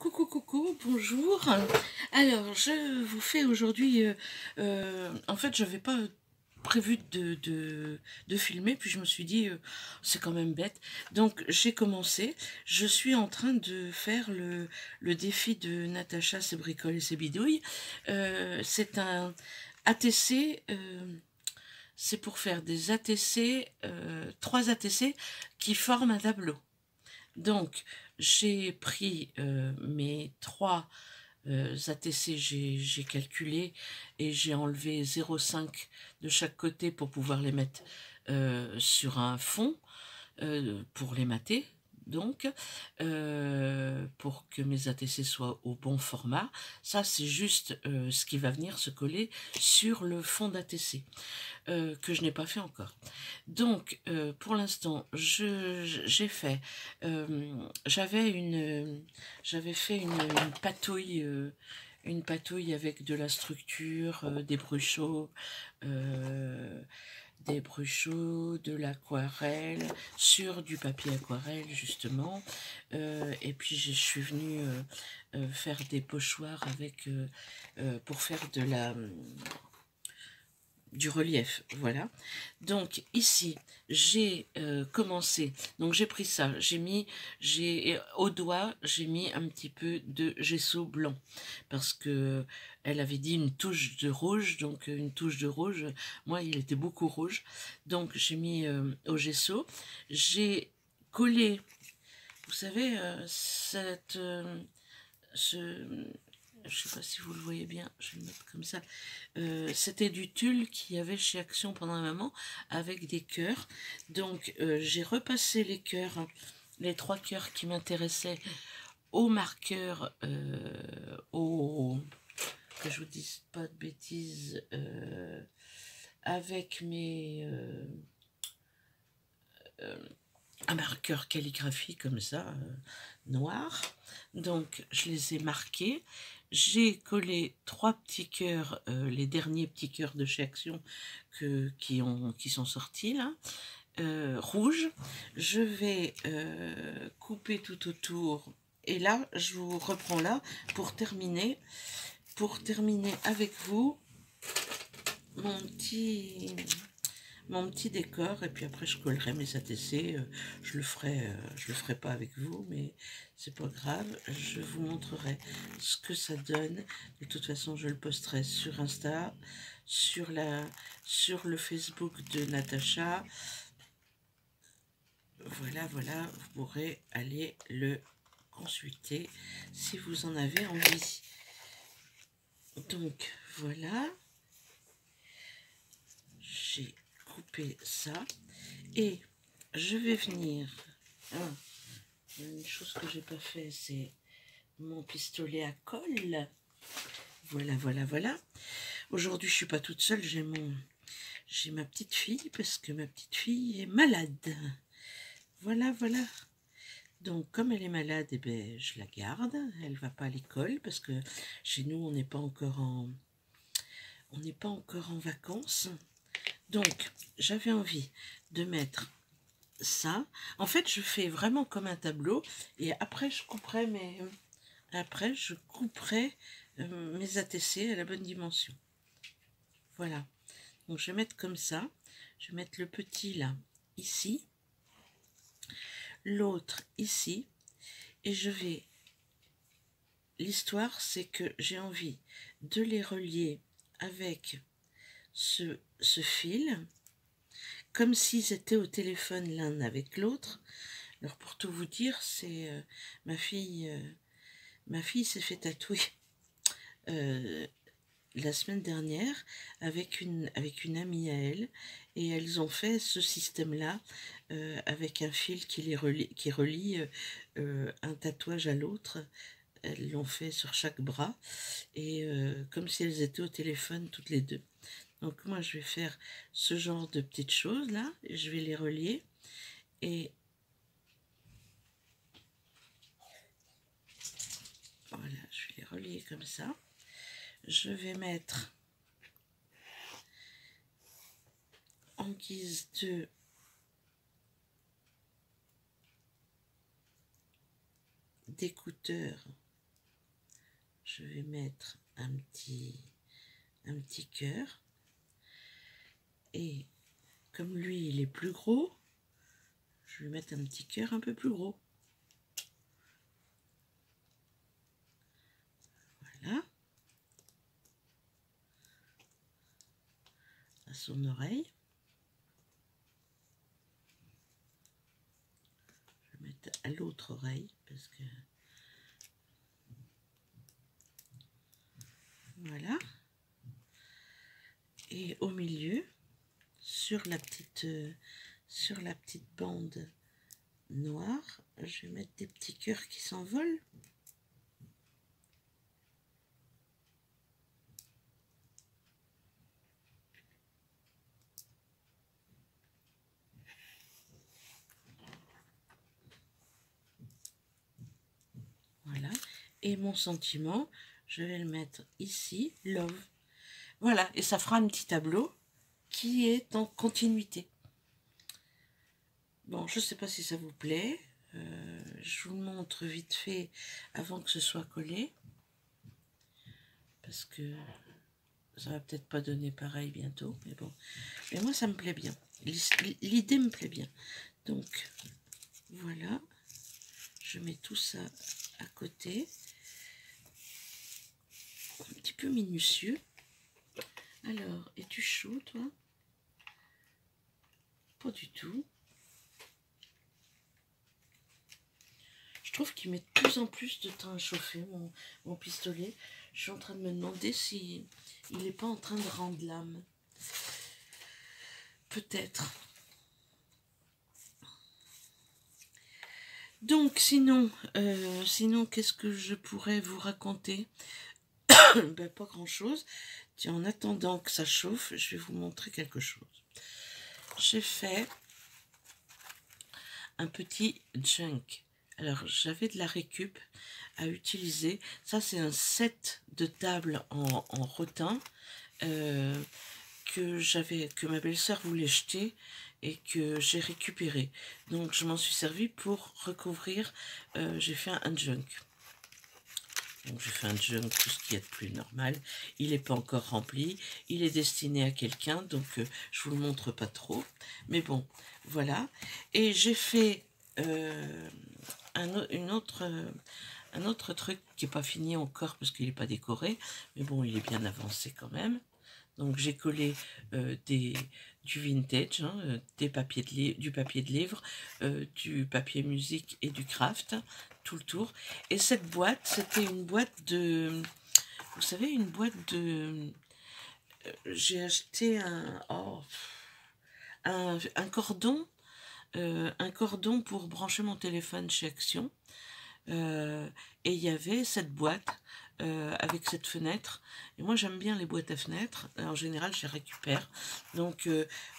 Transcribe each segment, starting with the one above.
Coucou, coucou, bonjour. Alors, je vous fais aujourd'hui... en fait, je n'avais pas prévu de filmer, puis je me suis dit, c'est quand même bête. Donc, j'ai commencé. Je suis en train de faire le défi de Natacha, ses bricoles et ses bidouilles. C'est un ATC... c'est pour faire des ATC, 3 ATC qui forment un tableau. Donc, j'ai pris mes 3 ATC, j'ai calculé et j'ai enlevé 0,5 de chaque côté pour pouvoir les mettre sur un fond pour les mater. Donc, pour que mes ATC soient au bon format, ça c'est juste ce qui va venir se coller sur le fond d'ATC. Que je n'ai pas fait encore. Donc, pour l'instant, j'ai fait, j'avais fait une patouille avec de la structure, des bruchaux, de l'aquarelle, sur du papier aquarelle justement, et puis je suis venue faire des pochoirs avec, pour faire du relief, voilà. Donc ici j'ai commencé, donc j'ai pris ça, au doigt j'ai mis un petit peu de gesso blanc parce que elle avait dit une touche de rouge, donc une touche de rouge, moi il était beaucoup rouge, donc j'ai mis au gesso, j'ai collé, vous savez, je sais pas si vous le voyez bien, je vais le mettre comme ça. C'était du tulle qu'il y avait chez Action pendant un moment avec des cœurs. Donc j'ai repassé les cœurs, les 3 cœurs qui m'intéressaient au marqueur, que je vous dise pas de bêtises, avec un marqueur calligraphie comme ça, noir. Donc je les ai marqués. J'ai collé 3 petits cœurs, les derniers petits cœurs de chez Action qui sont sortis là, rouges. Je vais couper tout autour. Et là, je vous reprends là pour terminer avec vous mon petit décor, et puis après je collerai mes ATC. Je le ferai pas avec vous, mais c'est pas grave, je vous montrerai ce que ça donne. De toute façon je le posterai sur Insta, sur le Facebook de Natacha. Voilà, vous pourrez aller le consulter si vous en avez envie. Donc voilà, j'ai coupé ça et je vais venir. Une chose que j'ai pas fait, c'est mon pistolet à colle. Voilà. Aujourd'hui, je suis pas toute seule, j'ai ma petite fille parce que ma petite fille est malade. Voilà. Donc, comme elle est malade, eh ben, je la garde. Elle va pas à l'école parce que chez nous, on n'est pas encore en vacances. Donc, j'avais envie de mettre ça. En fait, je fais vraiment comme un tableau et après, je couperai mes ATC à la bonne dimension. Voilà. Donc, je vais mettre comme ça. Je vais mettre le petit là, ici. L'autre ici. Et je vais... L'histoire, c'est que j'ai envie de les relier avec ce fil, comme s'ils étaient au téléphone l'un avec l'autre. Alors pour tout vous dire, c'est ma fille s'est fait tatouer la semaine dernière avec une amie à elle, et elles ont fait ce système là avec un fil qui relie un tatouage à l'autre. Elles l'ont fait sur chaque bras et comme si elles étaient au téléphone toutes les deux. Donc moi je vais faire ce genre de petites choses là, et je vais les relier, et voilà, je vais les relier comme ça. Je vais mettre en guise d'écouteurs je vais mettre un petit cœur. Et comme lui, il est plus gros, je vais mettre un petit cœur un peu plus gros. Voilà. À son oreille. Je vais mettre à l'autre oreille parce que... Voilà. Et au milieu, sur la petite bande noire, je vais mettre des petits cœurs qui s'envolent. Voilà. Et mon sentiment, je vais le mettre ici, love. Voilà, et ça fera un petit tableau qui est en continuité. Bon, je ne sais pas si ça vous plaît. Je vous le montre vite fait avant que ce soit collé. Parce que ça va peut-être pas donner pareil bientôt. Mais bon. Mais moi, ça me plaît bien. L'idée me plaît bien. Donc, voilà. Je mets tout ça à côté. Un petit peu minutieux. Alors, es-tu chaud, toi? Pas du tout. Je trouve qu'il met de plus en plus de temps à chauffer, mon pistolet. Je suis en train de me demander si il n'est pas en train de rendre l'âme. Peut-être. Donc, sinon qu'est-ce que je pourrais vous raconter? Ben, pas grand-chose. Tiens, en attendant que ça chauffe, je vais vous montrer quelque chose. J'ai fait un petit junk. Alors, j'avais de la récup à utiliser. Ça, c'est un set de table en rotin que ma belle-sœur voulait jeter et que j'ai récupéré. Donc, je m'en suis servi pour recouvrir. J'ai fait un junk. Donc, j'ai fait un junk, tout ce qui est de plus normal. Il n'est pas encore rempli. Il est destiné à quelqu'un, donc je vous le montre pas trop. Mais bon, voilà. Et j'ai fait un autre truc qui n'est pas fini encore parce qu'il n'est pas décoré. Mais bon, il est bien avancé quand même. Donc, j'ai collé du vintage, hein, du papier de livre, du papier musique et du craft, tout le tour. Et cette boîte, c'était une boîte de... Vous savez, une boîte de... j'ai acheté un cordon pour brancher mon téléphone chez Action. Et il y avait cette boîte avec cette fenêtre. Et moi, j'aime bien les boîtes à fenêtres. En général, je les récupère. Donc,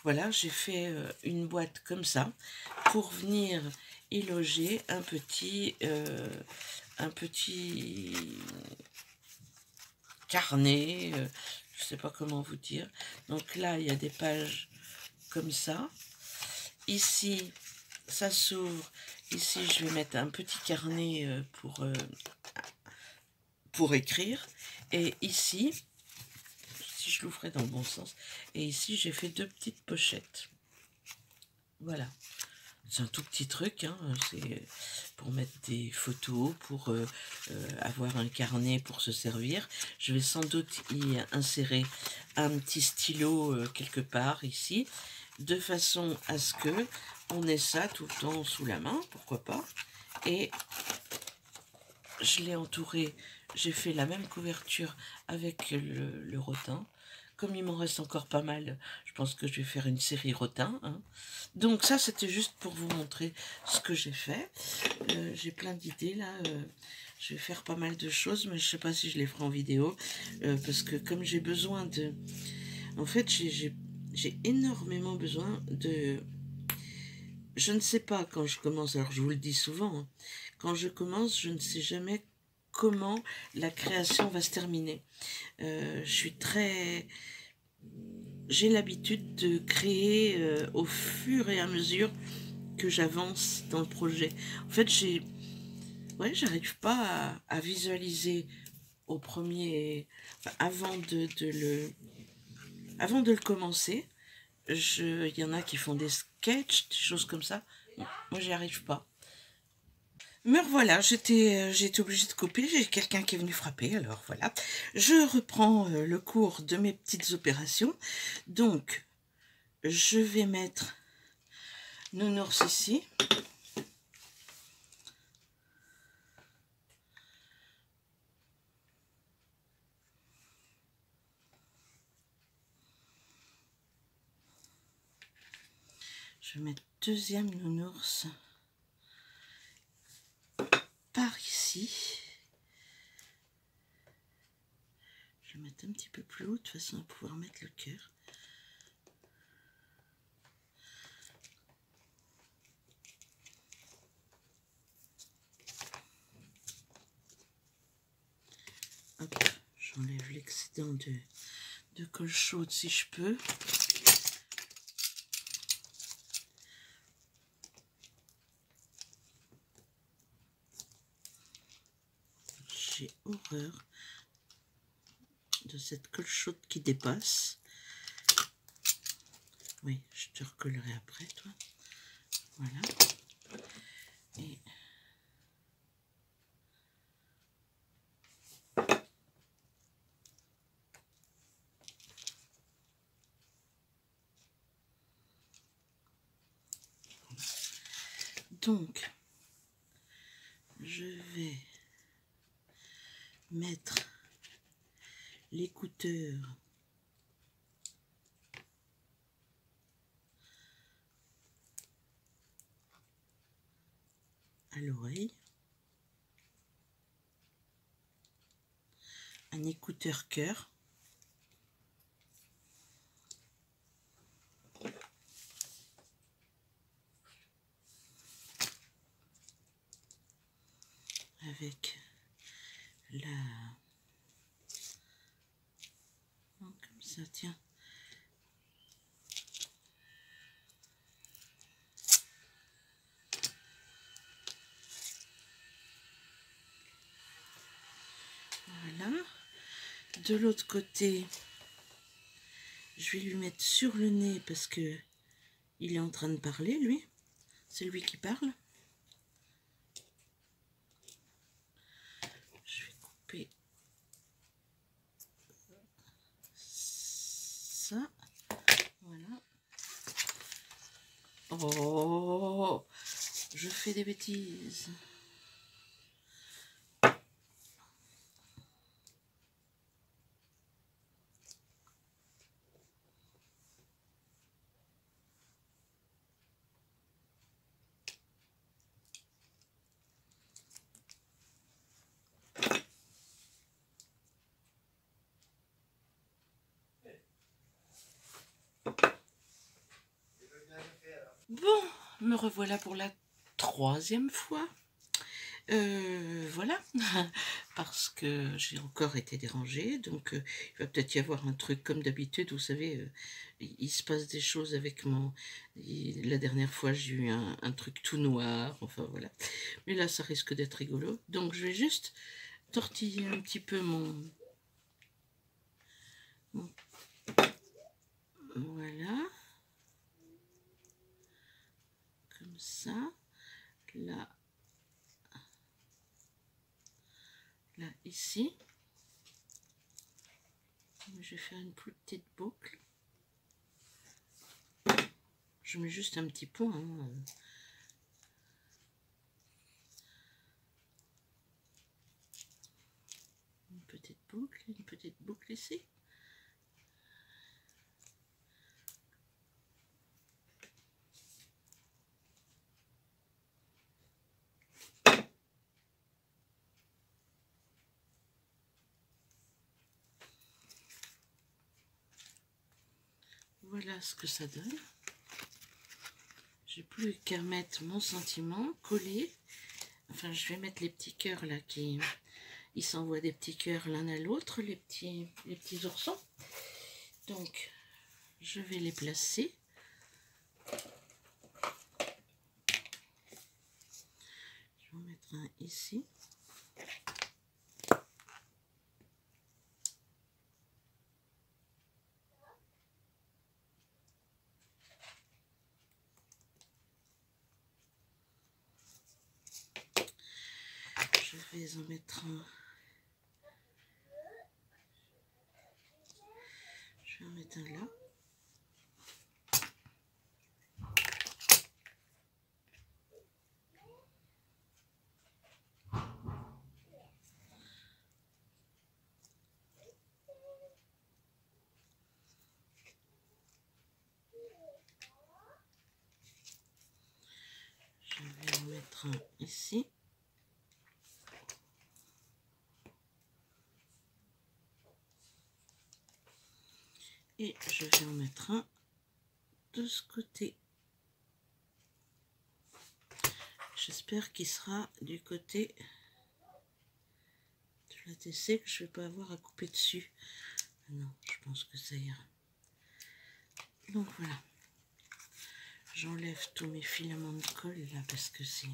voilà, j'ai fait une boîte comme ça pour venir y loger un petit carnet. Je sais pas comment vous dire. Donc là, il y a des pages comme ça. Ici, ça s'ouvre. Ici, je vais mettre un petit carnet pour écrire. Et ici, si je l'ouvrais dans le bon sens, et ici, j'ai fait 2 petites pochettes. Voilà. C'est un tout petit truc, hein. C'est pour mettre des photos, pour avoir un carnet pour se servir. Je vais sans doute y insérer un petit stylo quelque part ici, de façon à ce que on ait ça tout le temps sous la main, pourquoi pas. Et je l'ai entouré, j'ai fait la même couverture avec le rotin. Comme il m'en reste encore pas mal, je pense que je vais faire une série rotin, hein. Donc ça, c'était juste pour vous montrer ce que j'ai fait. J'ai plein d'idées là. Je vais faire pas mal de choses, mais je sais pas si je les ferai en vidéo. Parce que comme j'ai besoin de... En fait, j'ai énormément besoin de... Je ne sais pas quand je commence, alors je vous le dis souvent, hein, quand je commence, je ne sais jamais comment la création va se terminer. Je suis très... J'ai l'habitude de créer au fur et à mesure que j'avance dans le projet. En fait, j'arrive pas à visualiser au premier, enfin, avant de le commencer. Il y en a qui font des sketchs, des choses comme ça. Moi, j'y arrive pas. Me revoilà, j'étais obligée de couper, j'ai quelqu'un qui est venu frapper, alors voilà. Je reprends le cours de mes petites opérations. Donc, je vais mettre Nounours ici. Je vais mettre deuxième Nounours par ici. Je vais mettre un petit peu plus haut de façon à pouvoir mettre le cœur. Hop, j'enlève l'excédent de colle chaude si je peux. J'ai horreur de cette colle chaude qui dépasse. Oui, je te recollerai après, toi. Voilà. Et donc, je vais mettre l'écouteur à l'oreille. Un écouteur cœur. Avec la... comme ça, tiens. Voilà. De l'autre côté, je vais lui mettre sur le nez parce que il est en train de parler, lui. C'est lui qui parle. Je vais couper ça. Voilà. Oh, je fais des bêtises. Bon, me revoilà pour la troisième fois. Voilà, parce que j'ai encore été dérangée, donc il va peut-être y avoir un truc comme d'habitude, vous savez, il se passe des choses avec la dernière fois j'ai eu un truc tout noir, enfin voilà, mais là ça risque d'être rigolo, donc je vais juste tortiller un petit peu voilà, comme ça, là, ici. Je vais faire une plus petite boucle. Je mets juste un petit point. Hein. Une petite boucle ici. Voilà ce que ça donne. J'ai plus qu'à mettre mon sentiment collé. Enfin, je vais mettre les petits cœurs là qui... Ils s'envoient des petits cœurs l'un à l'autre, les petits oursons. Donc, je vais les placer. Je vais en mettre un ici. vais en mettre un. Je vais en mettre un là. Je vais en mettre un ici. Et je vais en mettre un de ce côté. J'espère qu'il sera du côté de la TC, que je ne vais pas avoir à couper dessus. Non, je pense que ça ira. Donc voilà. J'enlève tous mes filaments de colle là parce que c'est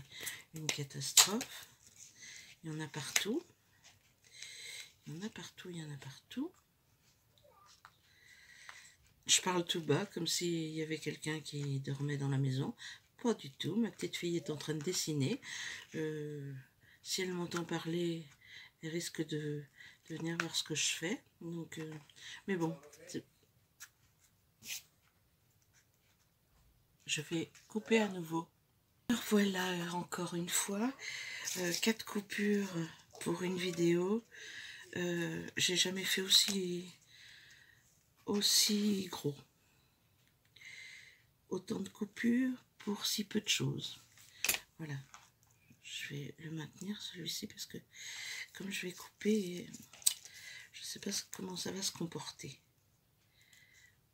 une catastrophe. Il y en a partout. Il y en a partout, il y en a partout. Je parle tout bas comme s'il y avait quelqu'un qui dormait dans la maison. Pas du tout. Ma petite fille est en train de dessiner. Si elle m'entend parler, elle risque de venir voir ce que je fais. Donc, mais bon, je vais couper à nouveau. Alors voilà, encore une fois, 4 coupures pour une vidéo. J'ai jamais fait aussi gros. Autant de coupures pour si peu de choses. Voilà. Je vais le maintenir celui-ci parce que comme je vais couper, je ne sais pas comment ça va se comporter.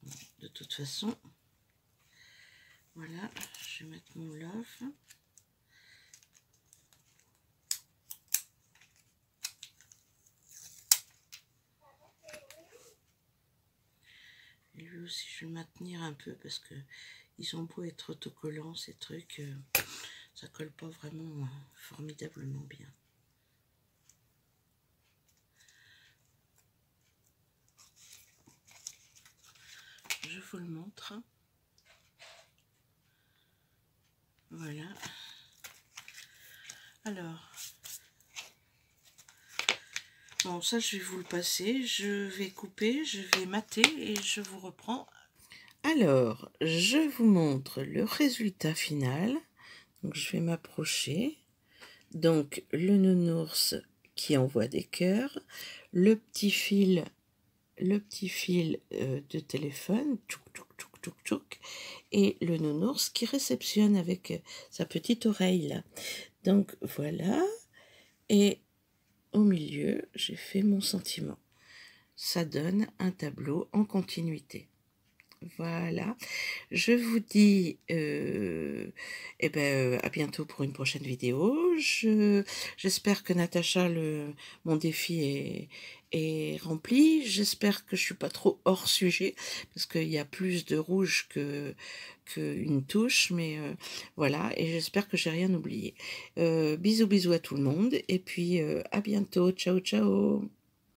Bon, de toute façon, voilà, je vais mettre mon love. Et lui aussi, je vais le maintenir un peu parce que ils ont beau être autocollants, ces trucs, ça colle pas vraiment formidablement bien. Je vous le montre. Voilà. Alors, bon, ça je vais vous le passer. Je vais couper, je vais mater et je vous reprends. Alors, je vous montre le résultat final. Donc, je vais m'approcher. Donc, le nounours qui envoie des cœurs, le petit fil de téléphone, tchouk, tchouk, tchouk, tchouk, tchouk, et le nounours qui réceptionne avec sa petite oreille là. Donc voilà, et au milieu, j'ai fait mon sentiment. Ça donne un tableau en continuité. Voilà, je vous dis à bientôt pour une prochaine vidéo. J'espère que Natacha, mon défi est rempli. J'espère que je suis pas trop hors sujet parce qu'il y a plus de rouge qu'une touche, mais voilà, et j'espère que j'ai rien oublié. Bisous bisous à tout le monde et puis à bientôt. Ciao ciao.